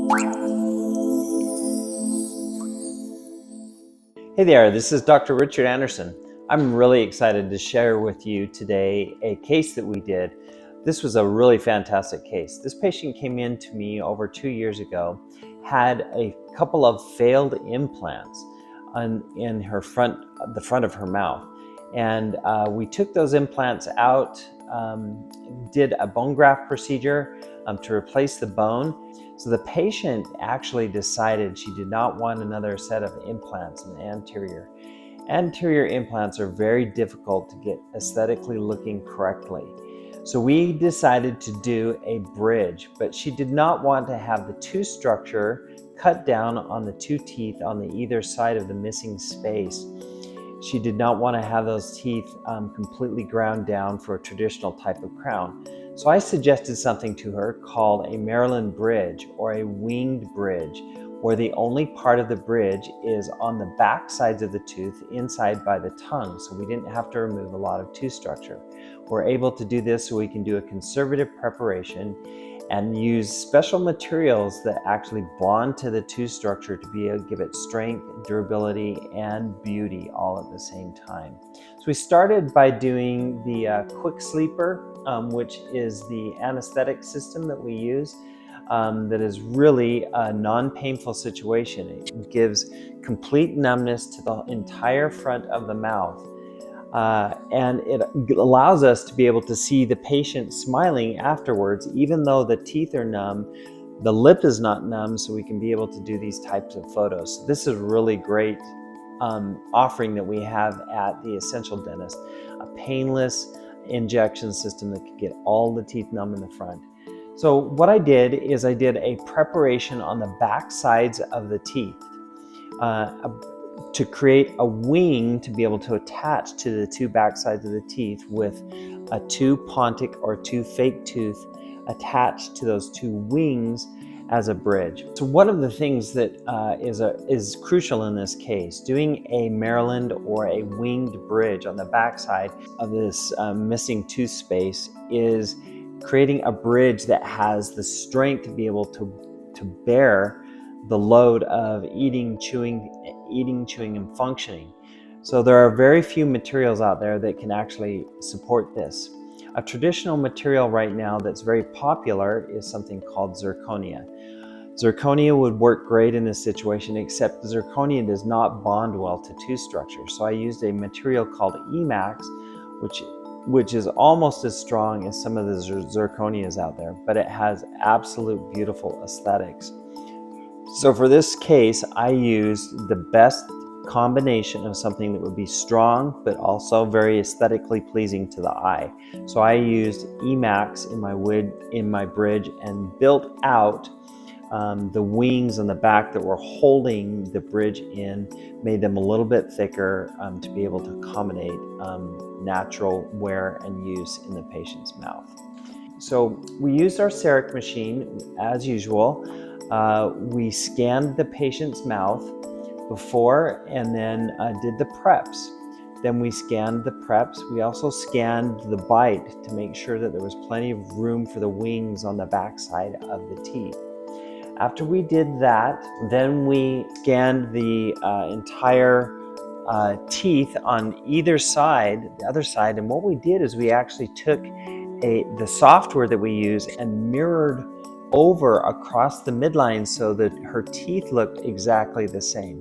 Hey there, this is Dr. Richard Anderson. I'm really excited to share with you today a case that we did. This was a really fantastic case. This patient came in to me over 2 years ago, had a couple of failed implants in her the front of her mouth. And we took those implants out, did a bone graft procedure to replace the bone. So the patient actually decided she did not want another set of implants in the anterior. Anterior implants are very difficult to get aesthetically looking correctly. So we decided to do a bridge, but she did not want to have the tooth structure cut down on the two teeth on the either side of the missing space. She did not want to have those teeth completely ground down for a traditional type of crown. So I suggested something to her called a Maryland bridge or a winged bridge, where the only part of the bridge is on the back sides of the tooth inside by the tongue. So we didn't have to remove a lot of tooth structure. We're able to do this so we can do a conservative preparation and use special materials that actually bond to the tooth structure to be able to give it strength, durability, and beauty all at the same time. So we started by doing the QuickSleeper, which is the anesthetic system that we use that is really a non-painful situation. It gives complete numbness to the entire front of the mouth. And it allows us to be able to see the patient smiling afterwards, even though the teeth are numb. The lip is not numb, so we can be able to do these types of photos. So this is a really great offering that we have at the Essential Dentist, a painless injection system that can get all the teeth numb in the front. So what I did is I did a preparation on the back sides of the teeth to create a wing to be able to attach to the two back sides of the teeth with a two pontic or two fake tooth attached to those two wings as a bridge. So one of the things that is crucial in this case, doing a Maryland or a winged bridge on the back side of this missing tooth space, is creating a bridge that has the strength to be able to bear the load of eating, chewing, and functioning. So there are very few materials out there that can actually support this. A traditional material right now that's very popular is something called zirconia. Zirconia would work great in this situation, except zirconia does not bond well to tooth structure. So I used a material called emax, which is almost as strong as some of the zirconias out there, but it has absolute beautiful aesthetics. So for this case, I used the best combination of something that would be strong, but also very aesthetically pleasing to the eye. So I used emax in my bridge and built out the wings on the back that were holding the bridge in, made them a little bit thicker to be able to accommodate natural wear and use in the patient's mouth. So we used our CEREC machine as usual. We scanned the patient's mouth before and then did the preps. Then we scanned the preps. We also scanned the bite to make sure that there was plenty of room for the wings on the backside of the teeth. After we did that, then we scanned the entire teeth on either side, the other side, and what we did is we actually took the software that we use and mirrored over across the midline so that her teeth looked exactly the same.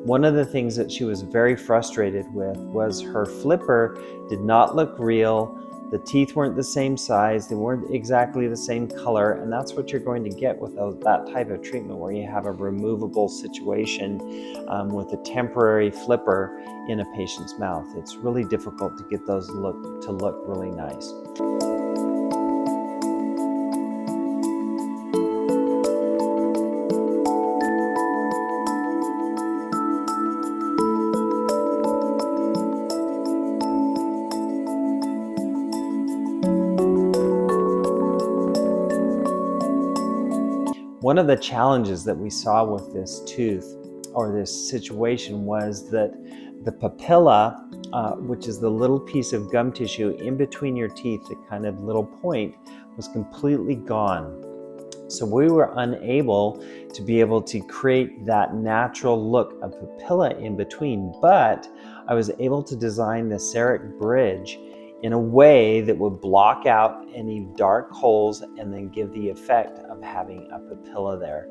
One of the things that she was very frustrated with was her flipper did not look real. The teeth weren't the same size, they weren't exactly the same color, and that's what you're going to get with that type of treatment where you have a removable situation with a temporary flipper in a patient's mouth. It's really difficult to get those to look really nice. One of the challenges that we saw with this tooth or this situation was that the papilla, which is the little piece of gum tissue in between your teeth, the kind of little point, was completely gone. So we were unable to be able to create that natural look of papilla in between, but I was able to design the CEREC bridge in a way that would block out any dark holes and then give the effect of having a papilla there.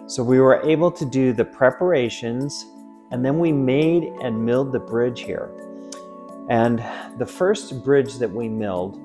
So we were able to do the preparations, and then we made and milled the bridge here. And the first bridge that we milled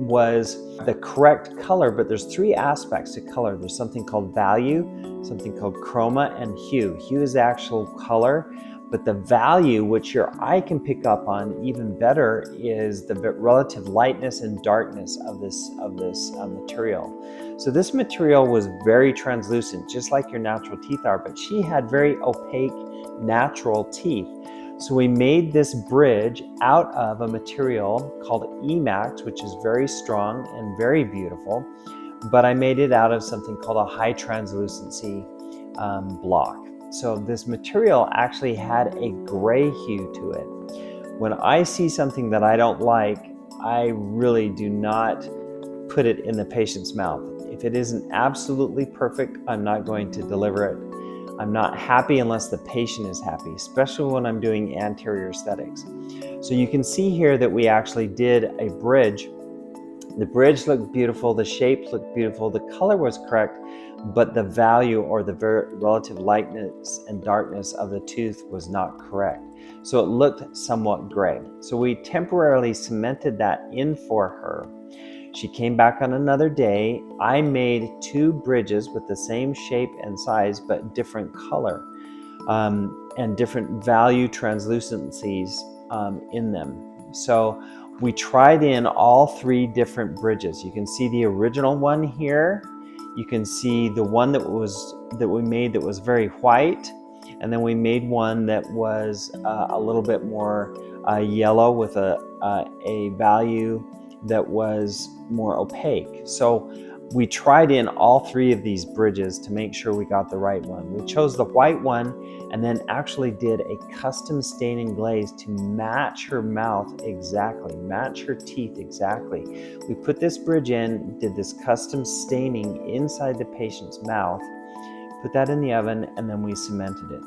was the correct color, but there's three aspects to color. There's something called value, something called chroma, and hue. Hue is the actual color, but the value, which your eye can pick up on even better, is the relative lightness and darkness of this material. So this material was very translucent, just like your natural teeth are, but she had very opaque natural teeth. So we made this bridge out of a material called ēMax, which is very strong and very beautiful, but I made it out of something called a high translucency block. So this material actually had a gray hue to it. When I see something that I don't like, I really do not put it in the patient's mouth. If it isn't absolutely perfect, I'm not going to deliver it. I'm not happy unless the patient is happy, especially when I'm doing anterior aesthetics. So you can see here that we actually did a bridge. The bridge looked beautiful, the shape looked beautiful, the color was correct, but the value or the relative lightness and darkness of the tooth was not correct. So it looked somewhat gray. So we temporarily cemented that in for her. She came back on another day. I made 2 bridges with the same shape and size, but different color and different value translucencies in them. So we tried in all 3 different bridges. You can see the original one here. You can see the one that we made that was very white, and then we made one that was a little bit more yellow with a value that was more opaque. So we tried in all 3 of these bridges to make sure we got the right one. We chose the white one and then actually did a custom stain and glaze to match her mouth exactly, match her teeth exactly. We put this bridge in, did this custom staining inside the patient's mouth, put that in the oven, and then we cemented it.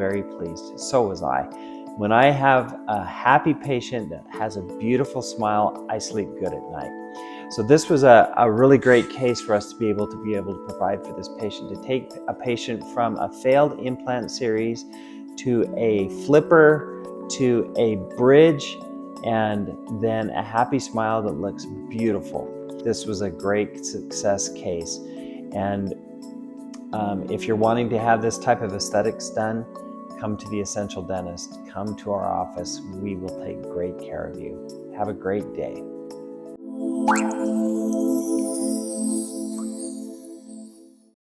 very pleased. So was I. When I have a happy patient that has a beautiful smile, I sleep good at night. So this was a really great case for us to be able to provide for this patient, to take a patient from a failed implant series to a flipper to a bridge and then a happy smile that looks beautiful. This was a great success case. And if you're wanting to have this type of aesthetics done, come to the Essential Dentist. Come to our office. We will take great care of you. Have a great day.